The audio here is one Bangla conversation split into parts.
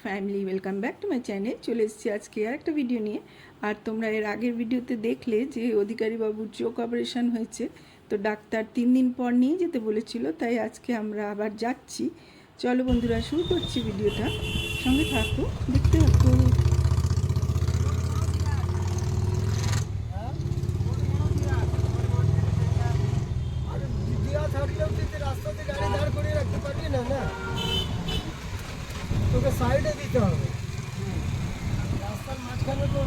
Family, welcome back to my channel. চলে এসেছি আজকে আর একটা ভিডিও নিয়ে। আর তোমরা এর আগের ভিডিওতে দেখলে যে অধিকারী বাবুর চোখ অপারেশন হয়েছে, তো ডাক্তার 3 দিন পর নিয়ে যেতে বলেছিল, তাই আজকে আমরা আবার যাচ্ছি। চলো বন্ধুরা, শুরু করছি ভিডিওটা, সঙ্গে থাকো, দেখতে থাকো। রাস্তাতে গাড়ি দাঁড় করিয়ে রাখতে পারবি না, না তোকে সাইডে দিতে হবে। রাস্তার মাঝখানে তো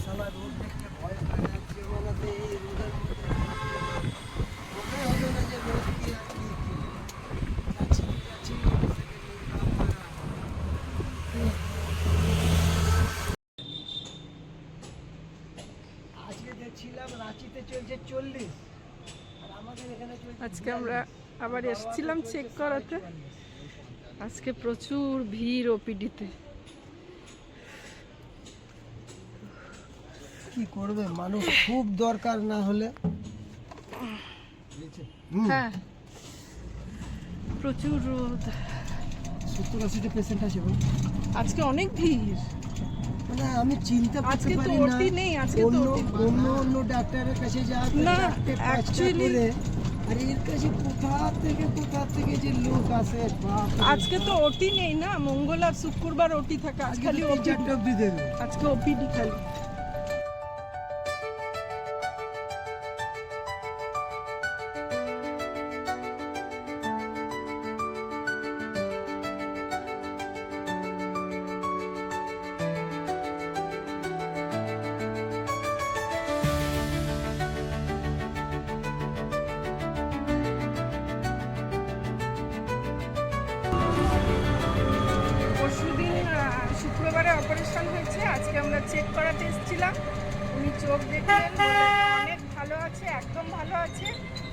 শালা রোড দেখতে ভয় পায় না, জীবনেতে এই রোডের মধ্যে মনে হলো না যে রোড কি আর কি যাচ্ছি আজকে দেখছিলাম রাঁচিতে চলছে 40, আর আমাদের এখানে চলছে। আজকে আমরা আবার এসেছিলাম চেক করাতে। আজকে প্রচুর ভিড় ওপিডিতে। কি করবে মানুষ, খুব দরকার না হলে। হ্যাঁ, প্রচুর রোদ। 70-80টা পেশেন্ট আছে বল। আজকে অনেক ভিড়। মানে আমি চিন্তা করতে আজকে তো পারি না, ওটি নেই, আজকে তো অন্য ওটি অন্য ডাক্তারের কাছে যাওয়া না, চারটে পাঁচটা actually করে, আর এর কাছে কোথা থেকে যে লোক আসে। বাপ রে আজকে তো ওটি নেই না, মঙ্গল আর শুক্রবার ওটি থাকে, আজ আজকে খালি তো ওটি। 3-4টা অবধি দেবে। আজকে ওপিডি খালি। পরশুদিন শুক্রবারে অপারেশন হয়েছে, আজকে আমরা চেক করাতে এসেছিলাম। উনি চোখ দেখলেন, বললেন অনেক ভালো আছে, একদম ভালো আছে।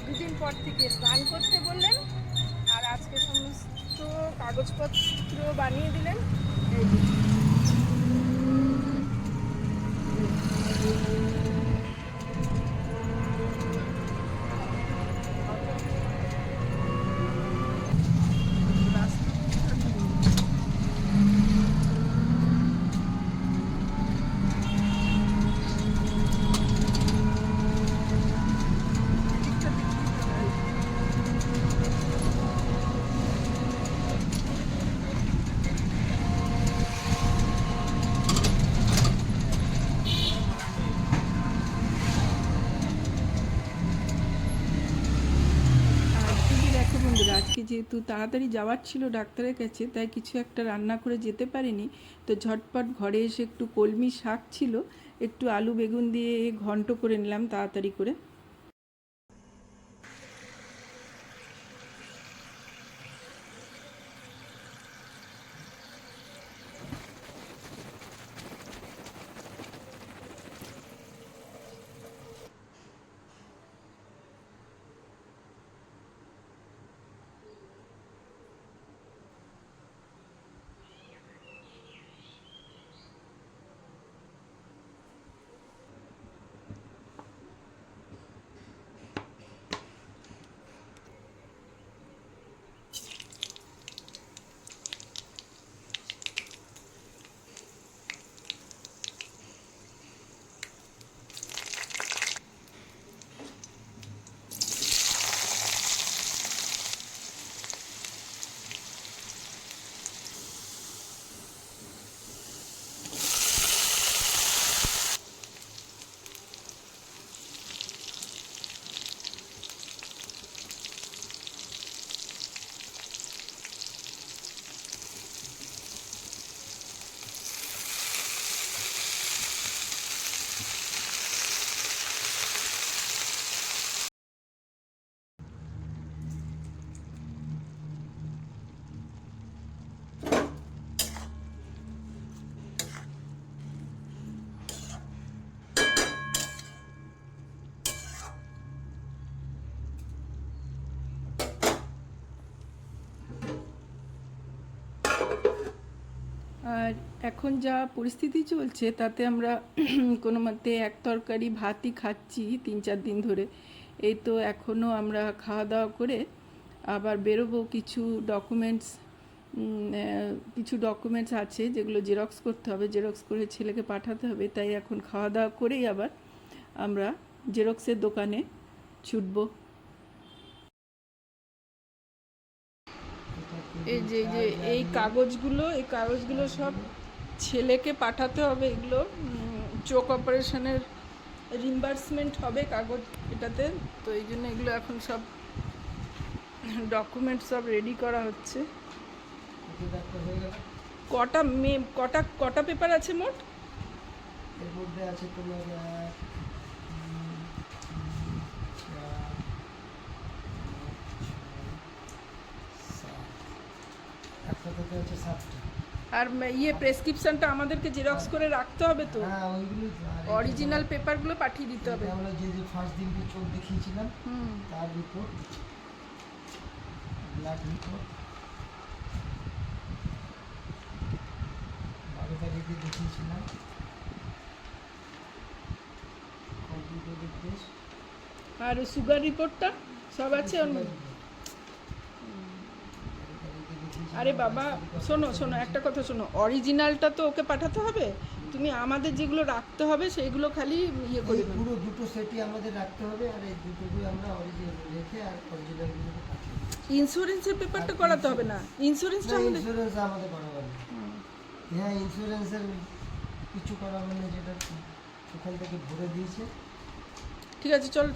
2 দিন পর থেকে স্নান করতে বললেন, আর আজকে সমস্ত কাগজপত্র বানিয়ে দিলেন। এই যে। দেখো বন্ধুরা, আজকে যেহেতু তাড়াতাড়ি যাওয়ার ছিল ডাক্তারের কাছে, তাই কিছু একটা রান্না করে যেতে পারিনি। তো ঝটপট ঘরে এসে একটু কলমি শাক ছিল, একটু আলু বেগুন দিয়ে ঘন্ট করে নিলাম তাড়াতাড়ি করে। আর এখন যা পরিস্থিতি চলছে তাতে আমরা কোনো মতে এক তরকারি ভাতই খাচ্ছি 3-4 দিন ধরে। এই তো এখনও আমরা খাওয়া দাওয়া করে আবার বেরোবো। কিছু ডকুমেন্টস আছে যেগুলো জেরক্স করতে হবে, জেরক্স করে ছেলেকে পাঠাতে হবে। তাই এখন খাওয়া দাওয়া করেই আবার আমরা জেরক্সের দোকানে ছুটবো। এই কাগজগুলো সব ছেলেকে পাঠাতে হবে। এগুলো চোখ অপারেশনের রিম্বার্সমেন্ট হবে কাগজ এটাতে। তো এই জন্য এগুলো এখন সব ডকুমেন্ট সব রেডি করা হচ্ছে। কটা পেপার আছে মোট? এর মধ্যে আছে তোমার একটা থেকে হচ্ছে 7টা। আর প্রেসক্রিপশনটা আমাদেরকে জেরক্স করে রাখতে হবে তো? হ্যাঁ, ওইগুলো অরিজিনাল পেপারগুলো পাঠিয়ে দিতে হবে। আমরা যে ফার্স্ট দিনকে চোখ দেখিয়েছিলাম তার রিপোর্ট, ব্লাড রিপোর্ট 12 তারিখে দেখিয়েছিলাম, কমপ্লিটেড টেস্ট। আর সুগার রিপোর্টটা সব আছে ওর মধ্যে? আরে বাবা শোনো একটা কথা শোনো, অরিজিনালটা তো ওকে পাঠাতে হবে। তুমি আমাদের যেগুলো রাখতে হবে সেইগুলো খালি ইয়ে করে দেবে। পুরো দুটো সেটই আমাদের রাখতে হবে, আর এই দুটোই আমরা অরিজিনাল রেখে আর অরিজিনালগুলো পাঠিয়ে দেব। ইন্স্যুরেন্সের পেপারটা করাতে হবে না? ইন্স্যুরেন্সটা আমাদের করাবে না। হ্যাঁ, ইন্স্যুরেন্সের কিছু করাবে না, যেটা ওখান থেকে ভরে দিয়েছে। ঠিক আছে, চলো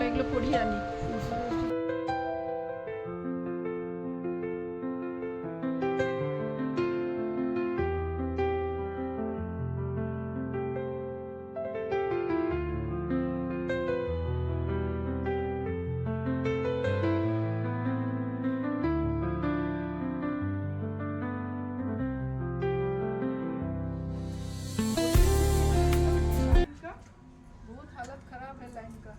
এগুলো পড়িয়ে আনি। बहुत हालत खराब है लाइन का।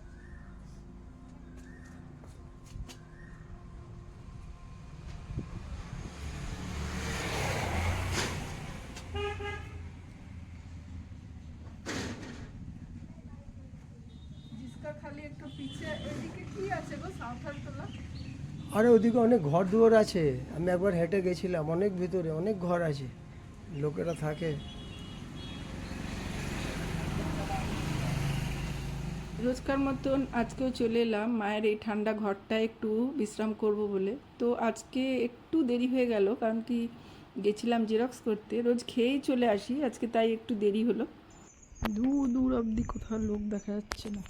जिसका खाली एक तो पीछे एदिके की আছে গো সাঁওতাল তোলা। আরে ওদিকে অনেক ঘর দুয়ার আছে, আমি একবার হেঁটে গেছিলাম, অনেক ভিতরে অনেক ঘর আছে, লোকেরা থাকে। রোজকার মতন আজকেও চলে এলাম মায়ের এই ঠান্ডা ঘরটায় একটু বিশ্রাম করব বলে। তো আজকে একটু দেরি হয়ে গেল, কারণ কি গেছিলাম জেরক্স করতে। রোজ খেয়েই চলে আসি, আজকে তাই একটু দেরি হলো। দূর অবধি কোথাও লোক দেখা যাচ্ছে না,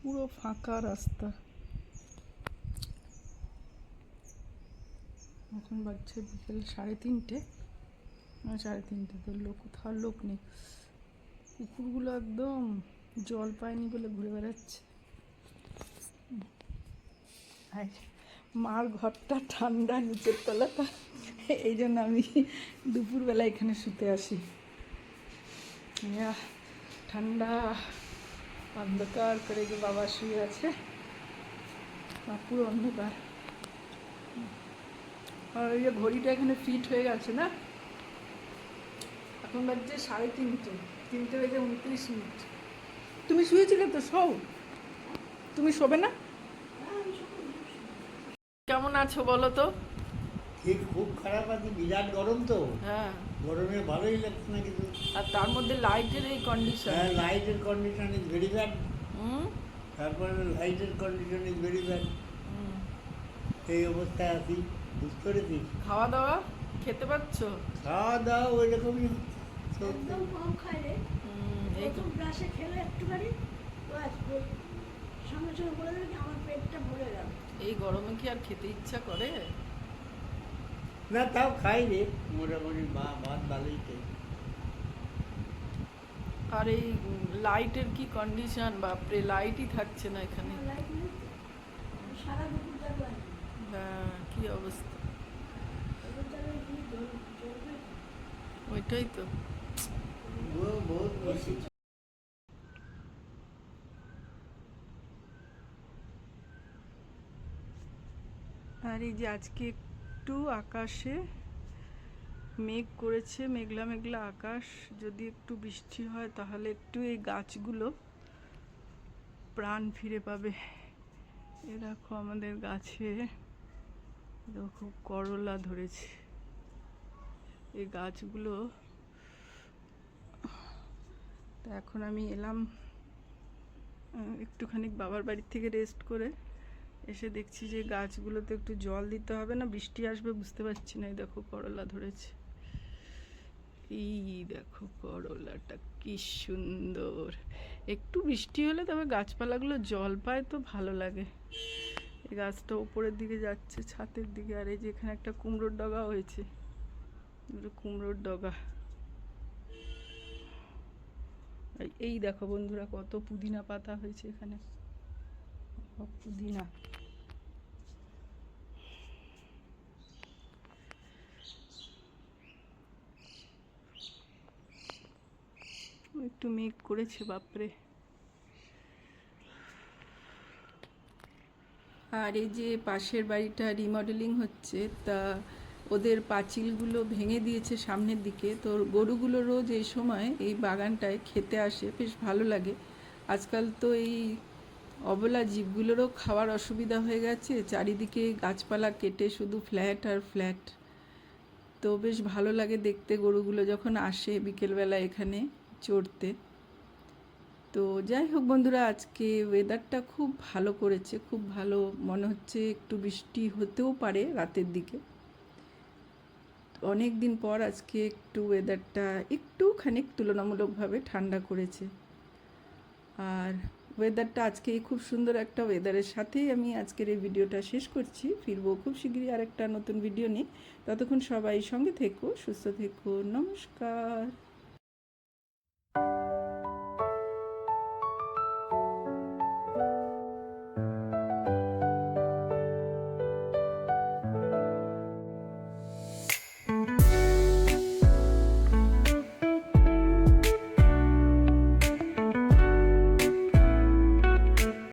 পুরো ফাঁকা রাস্তা। এখন বাজছে বিকেল 3:30। 3:30 তো কোথাও লোক নেই। কুকুরগুলো একদম জল পায়নি বলে ঘুরে বেড়াচ্ছে। আর মার ঘরটা ঠান্ডা, নিচের তলাটা, এই জন্য আমি দুপুরবেলা এখানে শুতে আসি। ঠান্ডা, অন্ধকার করে যে বাবা শুয়ে আছে, পুরো অন্ধকার। আর ওই যে ঘড়িটা এখানে ফিট হয়ে গেছে না, এখন বাজছে 3:30, 3:29। তুমি শুয়েছিলে তো? তুমি শোবে না? কেমন আছো বলো তো? ঠিক খুব খারাপ আছে, বিরাট গরম তো। হ্যাঁ, গরমে ভালোই লাগছে না কিছু। আর তার মধ্যে লাইটের এই কন্ডিশন। হ্যাঁ, লাইটের কন্ডিশন ইজ ভেরি ব্যাড। হুম, তারপরে লাইটের কন্ডিশন ইজ ভেরি ব্যাড। এই অবস্থায় আছি, বুঝতে পেরেছিস? খাওয়া দাওয়া খেতে পারছো? খাওয়া দাওয়া ওই রকমই হচ্ছে। একদম কম খাই রে। প্রথম ব্রাশে খেলে একটুখানি বাস সঙ্গে সঙ্গে বলে দেবে কি আমার পেটটা ভরে গেল। এই গরমে কি আর খেতে ইচ্ছা করে? না, তাও খাই রে, মোটামুটি ভাত ভালোই খাই। আর এই লাইটের কি কন্ডিশন, বাপরে, লাইটই থাকছে না এখানে। আমার লাইট নেই তো। সারা দুপুর জাগলাম। হ্যাঁ, কি অবস্থা। দুপুর জাগলে কি জ্বলবে? ওইটাই তো। বহুত বেশি। আর এই যে আজকে একটু আকাশে মেঘ করেছে, মেঘলা মেঘলা আকাশ। যদি একটু বৃষ্টি হয় তাহলে একটু এই গাছগুলো প্রাণ ফিরে পাবে। এ দেখো আমাদের গাছে দেখো করলা ধরেছে। এই গাছগুলো, তা এখন আমি এলাম একটুখানি বাবার বাড়ির থেকে রেস্ট করে এসে দেখছি যে গাছগুলোতে একটু জল দিতে হবে না, বৃষ্টি আসবে বুঝতে পারছি না। এই দেখো করলা ধরেছে, এই দেখো করলাটা কি সুন্দর। একটু বৃষ্টি হলে তবে গাছপালাগুলো জল পায় তো ভালো লাগে। এই গাছটা উপরের দিকে যাচ্ছে, ছাদের দিকে। আর এই যে এখানে একটা কুমড়োর ডগা হয়েছে, কুমড়োর ডগা। এই দেখো বন্ধুরা কত পুদিনা পাতা হয়েছে এখানে, পুদিনা। একটু মেঘ করেছে বাপরে। আর এই যে পাশের বাড়িটা রিমডেলিং হচ্ছে, তা ওদের পাঁচিলগুলো ভেঙে দিয়েছে সামনের দিকে। তো গরুগুলো রোজ এই সময় এই বাগানটায় খেতে আসে, বেশ ভালো লাগে। আজকাল তো এই অবলা জীবগুলোরও খাওয়ার অসুবিধা হয়ে গেছে, চারিদিকে গাছপালা কেটে শুধু ফ্ল্যাট আর ফ্ল্যাট। তো বেশ ভালো লাগে দেখতে গরুগুলো যখন আসে বিকেলবেলা এখানে চড়তে। তো যাই হোক বন্ধুরা, আজকে ওয়েদারটা খুব ভালো করেছে, খুব ভালো মনে হচ্ছে। একটু বৃষ্টি হতেও পারে রাতের দিকে। অনেক দিন পর আজকে একটু ওয়েদারটা একটুখানি তুলনামূলকভাবে ঠান্ডা করেছে। আর ওয়েদারটা আজকে খুব সুন্দর একটা ওয়েদারের সাথেই আমি আজকের এই ভিডিওটা শেষ করছি। ফিরবো খুব শীঘ্রই আর একটা নতুন ভিডিও নিয়ে। ততক্ষণ সবাই সঙ্গে থেকো, সুস্থ থেকো। নমস্কার।